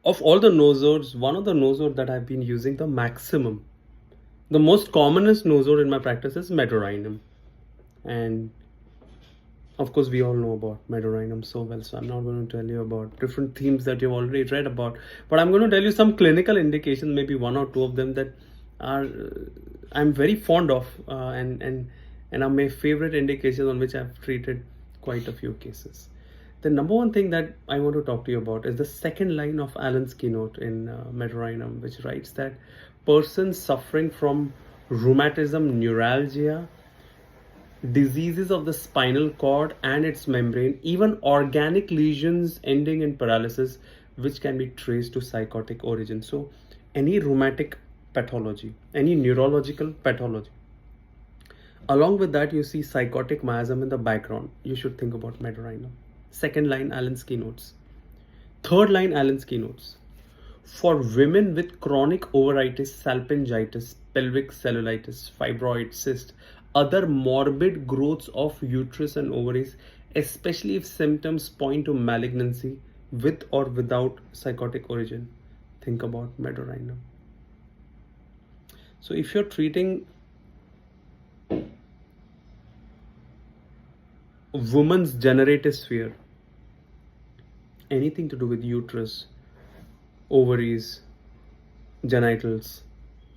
of all the nosodes, one of the nosodes that I've been using the maximum, the most commonest nosode in my practice is Medorrhinum. And of course, we all know about Medorrhinum so well, so I'm not going to tell you about different themes that you've already read about, but I'm going to tell you some clinical indications, maybe one or two of them that are I'm very fond of and are my favorite indications on which I've treated quite a few cases. The number one thing that I want to talk to you about is the second line of Allen's keynote in Medorrhinum, which writes that persons suffering from rheumatism, neuralgia, diseases of the spinal cord and its membrane, even organic lesions ending in paralysis, which can be traced to psychotic origin. So any rheumatic pathology, any neurological pathology, along with that you see psychotic miasm in the background, you should think about Medorrhinum. Second line, Allen's keynotes. Third line, Allen's keynotes. For women with chronic ovaritis, salpingitis, pelvic cellulitis, fibroid cyst, other morbid growths of uterus and ovaries, especially if symptoms point to malignancy with or without psychotic origin, think about Medorrhinum. So if you're treating woman's generative sphere, anything to do with uterus, ovaries, genitals,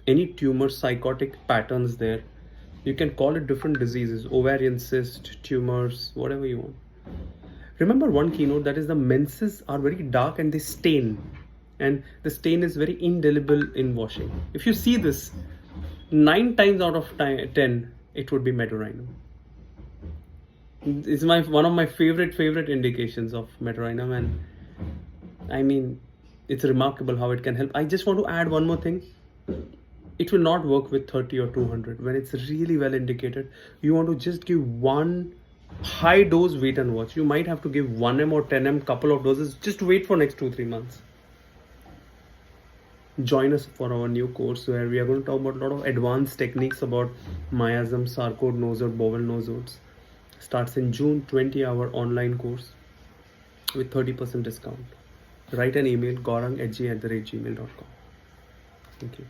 any tumor, psychotic patterns there, you can call it different diseases, ovarian cyst, tumors, whatever you want. Remember one keynote, that is the menses are very dark and they stain, and the stain is very indelible in washing. If you see this, 9 times out of 10 it would be Medorrhinum. It's one of my favorite indications of Medorrhinum, and I mean, it's remarkable how it can help. I just want to add one more thing. It will not work with 30 or 200. When it's really well indicated, you want to just give one high dose, wait and watch. You might have to give 1m or 10m, couple of doses, just wait for next 2-3 months. Join us for our new course where we are going to talk about a lot of advanced techniques about miasms, Sarcode, nosode, Bowel, nosodes. Starts in June, 20-hour online course with 30% discount. Write an email, gaurang@gmail.com. Thank you.